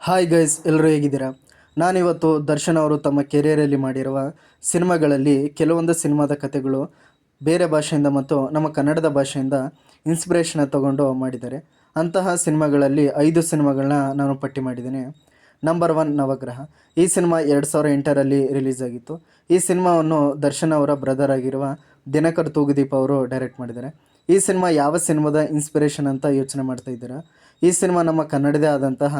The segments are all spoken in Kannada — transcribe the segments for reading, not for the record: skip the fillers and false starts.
ಹಾಯ್ ಗೈಸ್, ಎಲ್ಲರೂ ಹೇಗಿದ್ದೀರಾ? ನಾನಿವತ್ತು ದರ್ಶನ್ ಅವರು ತಮ್ಮ ಕೆರಿಯರಲ್ಲಿ ಮಾಡಿರುವ ಸಿನಿಮಾಗಳಲ್ಲಿ ಕೆಲವೊಂದು ಸಿನಿಮಾದ ಕಥೆಗಳು ಬೇರೆ ಭಾಷೆಯಿಂದ ಮತ್ತು ನಮ್ಮ ಕನ್ನಡದ ಭಾಷೆಯಿಂದ ಇನ್ಸ್ಪಿರೇಷನ್ ತಗೊಂಡು ಮಾಡಿದ್ದಾರೆ. ಅಂತಹ ಸಿನಿಮಾಗಳಲ್ಲಿ 5 ಸಿನಿಮಾಗಳನ್ನ ನಾನು ಪಟ್ಟಿ ಮಾಡಿದ್ದೀನಿ. ನಂಬರ್ 1 ನವಗ್ರಹ. ಈ ಸಿನಿಮಾ 2008ರಲ್ಲಿ ರಿಲೀಸ್ ಆಗಿತ್ತು. ಈ ಸಿನಿಮಾವನ್ನು ದರ್ಶನ್ ಅವರ ಬ್ರದರ್ ಆಗಿರುವ ದಿನಕರ್ ತೂಗುದೀಪ್ ಅವರು ಡೈರೆಕ್ಟ್ ಮಾಡಿದ್ದಾರೆ. ಈ ಸಿನಿಮಾ ಯಾವ ಸಿನಿಮಾದ ಇನ್ಸ್ಪಿರೇಷನ್ ಅಂತ ಯೋಚನೆ ಮಾಡ್ತಾ ಇದ್ದೀರಾ? ಈ ಸಿನಿಮಾ ನಮ್ಮ ಕನ್ನಡದೇ ಆದಂತಹ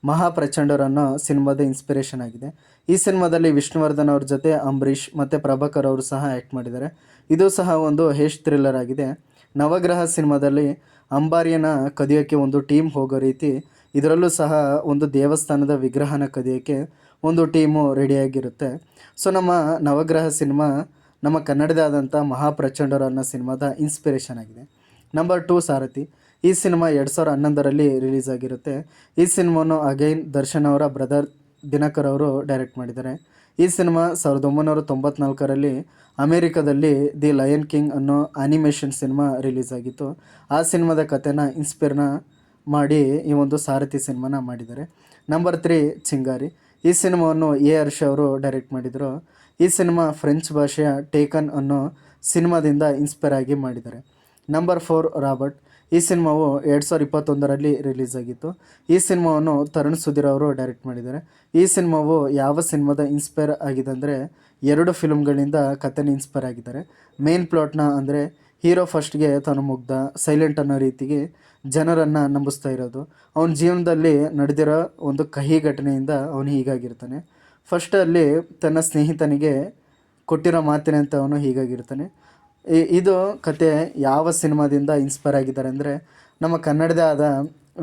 ಮಹಾಪ್ರಚಂಡರು ಅನ್ನೋ ಸಿನಿಮಾದ ಇನ್ಸ್ಪಿರೇಷನ್ ಆಗಿದೆ. ಈ ಸಿನಿಮಾದಲ್ಲಿ ವಿಷ್ಣುವರ್ಧನ್ ಅವ್ರ ಜೊತೆ ಅಂಬರೀಷ್ ಮತ್ತು ಪ್ರಭಾಕರ್ ಅವರು ಸಹ ಆ್ಯಕ್ಟ್ ಮಾಡಿದ್ದಾರೆ. ಇದು ಸಹ ಒಂದು ಹೇಶ್ ಥ್ರಿಲ್ಲರ್ ಆಗಿದೆ. ನವಗ್ರಹ ಸಿನಿಮಾದಲ್ಲಿ ಅಂಬಾರಿಯನ್ನ ಕದಿಯೋಕ್ಕೆ ಒಂದು ಟೀಮ್ ಹೋಗೋ ರೀತಿ ಇದರಲ್ಲೂ ಸಹ ಒಂದು ದೇವಸ್ಥಾನದ ವಿಗ್ರಹನ ಕದಿಯೋಕ್ಕೆ ಒಂದು ಟೀಮು ರೆಡಿಯಾಗಿರುತ್ತೆ. ಸೊ ನಮ್ಮ ನವಗ್ರಹ ಸಿನಿಮಾ ನಮ್ಮ ಕನ್ನಡದೇ ಆದಂಥ ಮಹಾಪ್ರಚಂಡರು ಅನ್ನೋ ಸಿನಿಮಾದ ಇನ್ಸ್ಪಿರೇಷನ್ ಆಗಿದೆ. ನಂಬರ್ 2 ಸಾರಥಿ. ಈ ಸಿನಿಮಾ 2011ರಲ್ಲಿ ರಿಲೀಸ್ ಆಗಿರುತ್ತೆ. ಈ ಸಿನಿಮಾವನ್ನು ಅಗೈನ್ ದರ್ಶನ್ ಅವರ ಬ್ರದರ್ ದಿನಕರ್ ಅವರು ಡೈರೆಕ್ಟ್ ಮಾಡಿದ್ದಾರೆ. ಈ ಸಿನಿಮಾ 1994ರಲ್ಲಿ ಅಮೇರಿಕಾದಲ್ಲಿ ದಿ ಲಯನ್ ಕಿಂಗ್ ಅನ್ನೋ ಆ್ಯನಿಮೇಷನ್ ಸಿನಿಮಾ ರಿಲೀಸ್ ಆಗಿತ್ತು. ಆ ಸಿನಿಮಾದ ಕಥೆನ ಇನ್ಸ್ಪೈರ್ನ ಮಾಡಿ ಈ ಒಂದು ಸಾರಥಿ ಸಿನಿಮಾನ ಮಾಡಿದ್ದಾರೆ. ನಂಬರ್ 3 ಚಿಂಗಾರಿ. ಈ ಸಿನಿಮಾವನ್ನು ಹರ್ಷ ಅವರು ಡೈರೆಕ್ಟ್ ಮಾಡಿದರು. ಈ ಸಿನಿಮಾ ಫ್ರೆಂಚ್ ಭಾಷೆಯ ಟೇಕನ್ ಅನ್ನೋ ಸಿನಿಮಾದಿಂದ ಇನ್ಸ್ಪೈರ್ ಆಗಿ ಮಾಡಿದ್ದಾರೆ. Number 4 Robert. ಈ ಸಿನಿಮಾವು 2021ರಲ್ಲಿ ರಿಲೀಸ್ ಆಗಿತ್ತು. ಈ ಸಿನಿಮಾವನ್ನು ತರುಣ್ ಸುಧೀರ್ ಅವರು ಡೈರೆಕ್ಟ್ ಮಾಡಿದ್ದಾರೆ. ಈ ಸಿನಿಮಾವು ಯಾವ ಸಿನಿಮಾದ ಇನ್ಸ್ಪೈರ್ ಆಗಿದೆ ಅಂದರೆ 2 ಫಿಲ್ಮ್ಗಳಿಂದ ಕಥೆನ ಇನ್ಸ್ಪೈರ್ ಆಗಿದ್ದಾರೆ. ಮೇನ್ ಪ್ಲಾಟ್ನ ಅಂದರೆ ಹೀರೋ ಫಸ್ಟ್ಗೆ ತಾನು ಮುಗ್ಧ ಸೈಲೆಂಟ್ ಅನ್ನೋ ರೀತಿಗೆ ಜನರನ್ನು ನಂಬಿಸ್ತಾ ಇರೋದು. ಅವನ ಜೀವನದಲ್ಲಿ ನಡೆದಿರೋ ಒಂದು ಕಹಿ ಘಟನೆಯಿಂದ ಅವನು ಹೀಗಾಗಿರ್ತಾನೆ. ಫಸ್ಟಲ್ಲಿ ತನ್ನ ಸ್ನೇಹಿತನಿಗೆ ಕೊಟ್ಟಿರೋ ಮಾತಿನಂತೆ ಅವನು ಹೀಗಾಗಿರ್ತಾನೆ. ಇದು ಕತೆ ಯಾವ ಸಿನಿಮಾದಿಂದ ಇನ್ಸ್ಪೈರ್ ಆಗಿದ್ದಾರೆ ಅಂದರೆ ನಮ್ಮ ಕನ್ನಡದೇ ಆದ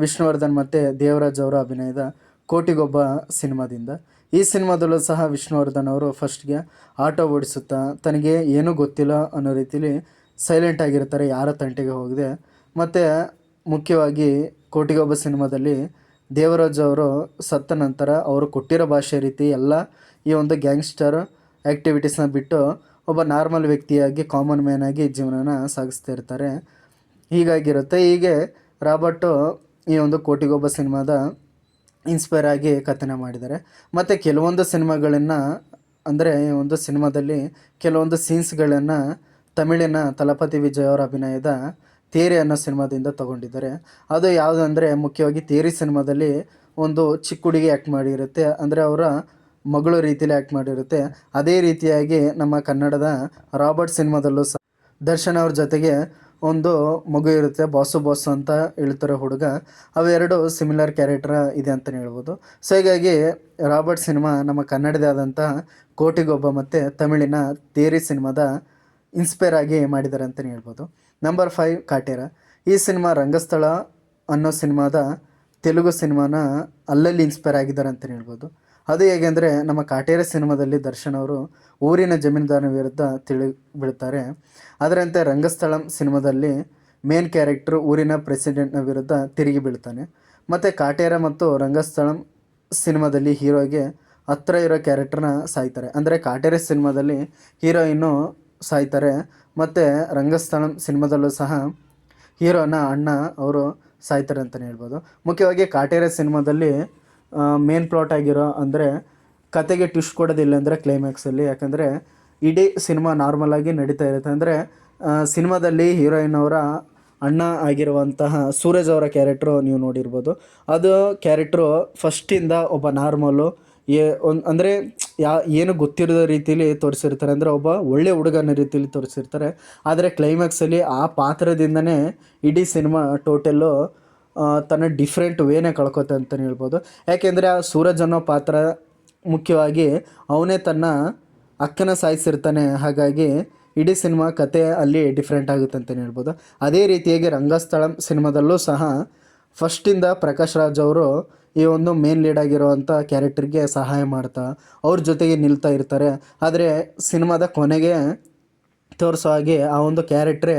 ವಿಷ್ಣುವರ್ಧನ್ ಮತ್ತು ದೇವರಾಜ್ ಅವರ ಅಭಿನಯದ ಕೋಟಿಗೊಬ್ಬ ಸಿನಿಮಾದಿಂದ. ಈ ಸಿನಿಮಾದಲ್ಲೂ ಸಹ ವಿಷ್ಣುವರ್ಧನ್ ಅವರು ಫಸ್ಟ್ಗೆ ಆಟೋ ಓಡಿಸುತ್ತಾ ತನಗೆ ಏನೂ ಗೊತ್ತಿಲ್ಲ ಅನ್ನೋ ರೀತಿಲಿ ಸೈಲೆಂಟ್ ಆಗಿರ್ತಾರೆ, ಯಾರ ತಂಟೆಗೆ ಹೋಗದೆ. ಮತ್ತು ಮುಖ್ಯವಾಗಿ ಕೋಟಿಗೊಬ್ಬ ಸಿನಿಮಾದಲ್ಲಿ ದೇವರಾಜ್ ಅವರು ಸತ್ತ ನಂತರ ಅವರು ಕೊಟ್ಟಿರೋ ಭಾಷೆ ರೀತಿ ಎಲ್ಲ ಈ ಒಂದು ಗ್ಯಾಂಗ್ಸ್ಟರ್ ಆ್ಯಕ್ಟಿವಿಟೀಸ್ನ ಬಿಟ್ಟು ಒಬ್ಬ ನಾರ್ಮಲ್ ವ್ಯಕ್ತಿಯಾಗಿ ಕಾಮನ್ ಮ್ಯಾನ್ ಆಗಿ ಜೀವನನ ಸಾಗಿಸ್ತಾ ಇರ್ತಾರೆ. ಹೀಗಾಗಿರುತ್ತೆ. ಹೀಗೆ ರಾಬರ್ಟು ಈ ಒಂದು ಕೋಟಿಗೊಬ್ಬ ಸಿನಿಮಾದ ಇನ್ಸ್ಪೈರ್ ಆಗಿ ಕಥೆನ ಮಾಡಿದ್ದಾರೆ. ಮತ್ತು ಕೆಲವೊಂದು ಸಿನಿಮಾಗಳನ್ನು ಅಂದರೆ ಈ ಒಂದು ಸಿನಿಮಾದಲ್ಲಿ ಕೆಲವೊಂದು ಸೀನ್ಸ್ಗಳನ್ನು ತಮಿಳಿನ ತಲಪತಿ ವಿಜಯ್ ಅವರ ಅಭಿನಯದ ತೇರಿ ಅನ್ನೋ ಸಿನಿಮಾದಿಂದ ತಗೊಂಡಿದ್ದಾರೆ. ಅದು ಯಾವುದಂದರೆ ಮುಖ್ಯವಾಗಿ ತೇರಿ ಸಿನಿಮಾದಲ್ಲಿ ಒಂದು ಚಿಕ್ಕ ಹುಡುಗಿ ಆ್ಯಕ್ಟ್ ಮಾಡಿರುತ್ತೆ, ಅಂದರೆ ಅವರ ಮಗಳು ರೀತಿಯಲ್ಲಿ ಆ್ಯಕ್ಟ್ ಮಾಡಿರುತ್ತೆ. ಅದೇ ರೀತಿಯಾಗಿ ನಮ್ಮ ಕನ್ನಡದ ರಾಬರ್ಟ್ ಸಿನಿಮಾದಲ್ಲೂ ಸಹ ದರ್ಶನ್ ಅವ್ರ ಜೊತೆಗೆ ಒಂದು ಮಗು ಇರುತ್ತೆ, ಬಾಸು ಅಂತ ಹೇಳ್ತಾರೆ ಹುಡುಗ. ಅವೆರಡು ಸಿಮಿಲರ್ ಕ್ಯಾರೆಕ್ಟರ್ ಇದೆ ಅಂತಲೇ ಹೇಳ್ಬೋದು. ಸೊ ಹೀಗಾಗಿ ರಾಬರ್ಟ್ ಸಿನಿಮಾ ನಮ್ಮ ಕನ್ನಡದೇ ಆದಂಥ ಕೋಟಿಗೊಬ್ಬ ಮತ್ತು ತಮಿಳಿನ ತೇರಿ ಸಿನಿಮಾದ ಇನ್ಸ್ಪೈರ್ ಆಗಿ ಮಾಡಿದ್ದಾರೆ ಅಂತಲೇ ಹೇಳ್ಬೋದು. ನಂಬರ್ 5 ಕಾಟೇರ. ಈ ಸಿನಿಮಾ ರಂಗಸ್ಥಳ ಅನ್ನೋ ಸಿನಿಮಾದ ತೆಲುಗು ಸಿನಿಮಾನ ಅಲ್ಲಲ್ಲಿ ಇನ್ಸ್ಪೈರ್ ಆಗಿದ್ದಾರೆ ಅಂತಲೇ ಹೇಳ್ಬೋದು. ಅದು ಹೇಗೆ ಅಂದರೆ ನಮ್ಮ ಕಾಟೇರ ಸಿನಿಮಾದಲ್ಲಿ ದರ್ಶನ್ ಅವರು ಊರಿನ ಜಮೀನ್ದಾರನ ವಿರುದ್ಧ ಬೀಳ್ತಾರೆ. ಅದರಂತೆ ರಂಗಸ್ಥಳಂ ಸಿನಿಮಾದಲ್ಲಿ ಮೇನ್ ಕ್ಯಾರೆಕ್ಟ್ರು ಊರಿನ ಪ್ರೆಸಿಡೆಂಟ್ನ ವಿರುದ್ಧ ತಿರುಗಿ ಬೀಳ್ತಾನೆ. ಮತ್ತು ಕಾಟೇರ ಮತ್ತು ರಂಗಸ್ಥಳಂ ಸಿನಿಮಾದಲ್ಲಿ ಹೀರೋಗೆ ಹತ್ರ ಇರೋ ಕ್ಯಾರೆಕ್ಟರ್ನ ಸಾಯ್ತಾರೆ. ಅಂದರೆ ಕಾಟೇರ ಸಿನಿಮಾದಲ್ಲಿ ಹೀರೋಯಿನ್ನು ಸಾಯ್ತಾರೆ, ಮತ್ತು ರಂಗಸ್ಥಳಂ ಸಿನಿಮಾದಲ್ಲೂ ಸಹ ಹೀರೋನ ಅಣ್ಣ ಅವರು ಸಾಯ್ತಾರೆ ಅಂತಲೇ ಹೇಳ್ಬೋದು. ಮುಖ್ಯವಾಗಿ ಕಾಟೇರ ಸಿನಿಮಾದಲ್ಲಿ ಮೇನ್ ಪ್ಲಾಟ್ ಆಗಿರೋ ಅಂದರೆ ಕತೆಗೆ ಟ್ವಿಸ್ಟ್ ಕೊಡೋದಿಲ್ಲ ಅಂದರೆ ಕ್ಲೈಮ್ಯಾಕ್ಸಲ್ಲಿ. ಯಾಕಂದರೆ ಇಡೀ ಸಿನಿಮಾ ನಾರ್ಮಲಾಗಿ ನಡೀತಾ ಇರುತ್ತೆ. ಅಂದರೆ ಸಿನಿಮಾದಲ್ಲಿ ಹೀರೋಯಿನ್ ಅವರ ಅಣ್ಣ ಆಗಿರುವಂತಹ ಸೂರಜ್ ಅವರ ಕ್ಯಾರೆಕ್ಟ್ರು ನೀವು ನೋಡಿರ್ಬೋದು. ಅದು ಕ್ಯಾರೆಕ್ಟ್ರು ಫಸ್ಟಿಂದ ಒಬ್ಬ ನಾರ್ಮಲು ಅಂದರೆ ಏನು ಗೊತ್ತಿರೋದ ರೀತಿಯಲ್ಲಿ ತೋರಿಸಿರ್ತಾರೆ, ಅಂದರೆ ಒಬ್ಬ ಒಳ್ಳೆ ಹುಡುಗನ ರೀತಿಯಲ್ಲಿ ತೋರಿಸಿರ್ತಾರೆ. ಆದರೆ ಕ್ಲೈಮ್ಯಾಕ್ಸಲ್ಲಿ ಆ ಪಾತ್ರದಿಂದನೇ ಇಡೀ ಸಿನಿಮಾ ಟೋಟಲ್ಲು ತನ್ನ ಡಿಫ್ರೆಂಟ್ ವೇನೇ ಕಳ್ಕೊತೆ ಅಂತಲೇ ಹೇಳ್ಬೋದು. ಯಾಕೆಂದರೆ ಆ ಸೂರಜ್ ಅನ್ನೋ ಪಾತ್ರ ಮುಖ್ಯವಾಗಿ ಅವನೇ ತನ್ನ ಅಕ್ಕನ ಸಾಯಿಸಿರ್ತಾನೆ. ಹಾಗಾಗಿ ಇಡೀ ಸಿನಿಮಾ ಕತೆ ಅಲ್ಲಿ ಡಿಫ್ರೆಂಟ್ ಆಗುತ್ತೆ ಅಂತಲೇ ಹೇಳ್ಬೋದು. ಅದೇ ರೀತಿಯಾಗಿ ರಂಗಸ್ಥಳಂ ಸಿನಿಮಾದಲ್ಲೂ ಸಹ ಫಸ್ಟಿಂದ ಪ್ರಕಾಶ್ ರಾಜ್ ಅವರು ಈ ಒಂದು ಮೇನ್ ಲೀಡ್ ಆಗಿರುವಂಥ ಕ್ಯಾರೆಕ್ಟರ್ಗೆ ಸಹಾಯ ಮಾಡ್ತಾ ಅವ್ರ ಜೊತೆಗೆ ನಿಲ್ತಾ ಇರ್ತಾರೆ. ಆದರೆ ಸಿನಿಮಾದ ಕೊನೆಗೆ ತೋರಿಸೋ ಹಾಗೆ ಆ ಒಂದು ಕ್ಯಾರೆಕ್ಟ್ರೇ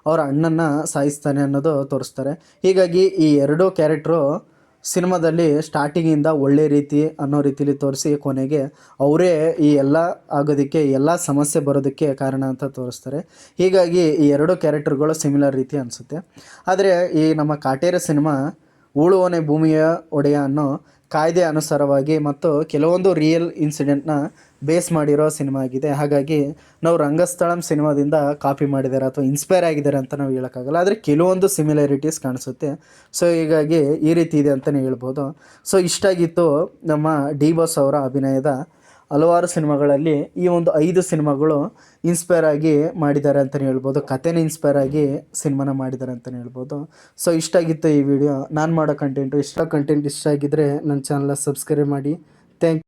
ಅವರ ಅಣ್ಣನ ಸಾಯಿಸ್ತಾನೆ ಅನ್ನೋದು ತೋರಿಸ್ತಾರೆ. ಹೀಗಾಗಿ ಈ ಎರಡೂ ಕ್ಯಾರೆಕ್ಟ್ರು ಸಿನಿಮಾದಲ್ಲಿ ಸ್ಟಾರ್ಟಿಂಗಿಂದ ಒಳ್ಳೆ ರೀತಿ ಅನ್ನೋ ರೀತಿಲಿ ತೋರಿಸಿ ಕೊನೆಗೆ ಅವರೇ ಈ ಎಲ್ಲ ಆಗೋದಕ್ಕೆ ಎಲ್ಲ ಸಮಸ್ಯೆ ಬರೋದಕ್ಕೆ ಕಾರಣ ಅಂತ ತೋರಿಸ್ತಾರೆ. ಹೀಗಾಗಿ ಈ ಎರಡು ಕ್ಯಾರೆಕ್ಟರ್ಗಳು ಸಿಮಿಲರ್ ರೀತಿ ಅನಿಸುತ್ತೆ. ಆದರೆ ಈ ನಮ್ಮ ಕಾಟೇರ ಸಿನಿಮಾ ಉಳುವನೆ ಭೂಮಿಯ ಒಡೆಯ ಅನ್ನೋ ಕಾಯ್ದೆ ಅನುಸಾರವಾಗಿ ಮತ್ತು ಕೆಲವೊಂದು ರಿಯಲ್ ಇನ್ಸಿಡೆಂಟ್ನ ಬೇಸ್ ಮಾಡಿರೋ ಸಿನಿಮಾ ಆಗಿದೆ. ಹಾಗಾಗಿ ನಾವು ರಂಗಸ್ಥಳಂ ಸಿನಿಮಾದಿಂದ ಕಾಪಿ ಮಾಡಿದ್ದಾರೆ ಅಥವಾ ಇನ್ಸ್ಪೈರ್ ಆಗಿದ್ದಾರೆ ಅಂತ ನಾವು ಹೇಳೋಕ್ಕಾಗಲ್ಲ. ಆದರೆ ಕೆಲವೊಂದು ಸಿಮಿಲಾರಿಟೀಸ್ ಕಾಣಿಸುತ್ತೆ. ಸೊ ಹೀಗಾಗಿ ಈ ರೀತಿ ಇದೆ ಅಂತಲೇ ಹೇಳ್ಬೋದು. ಸೊ ಇಷ್ಟಾಗಿತ್ತು ನಮ್ಮ ಡಿ ಬಾಸ್ ಅವರ ಅಭಿನಯದ ಹಲವಾರು ಸಿನಿಮಾಗಳಲ್ಲಿ ಈ ಒಂದು 5 ಸಿನಿಮಾಗಳು ಇನ್ಸ್ಪೈರ್ ಆಗಿ ಮಾಡಿದ್ದಾರೆ ಅಂತಲೇ ಹೇಳ್ಬೋದು. ಕಥೆನೇ ಇನ್ಸ್ಪೈರ್ ಆಗಿ ಸಿನಿಮಾನ ಮಾಡಿದ್ದಾರೆ ಅಂತಲೇ ಹೇಳ್ಬೋದು. ಸೊ ಇಷ್ಟಾಗಿತ್ತು ಈ ವಿಡಿಯೋ. ನಾನು ಮಾಡೋ ಕಂಟೆಂಟ್ ಇಷ್ಟ ಆಗಿದ್ದರೆ ನನ್ನ ಚಾನಲ್ನ ಸಬ್ಸ್ಕ್ರೈಬ್ ಮಾಡಿ. ಥ್ಯಾಂಕ್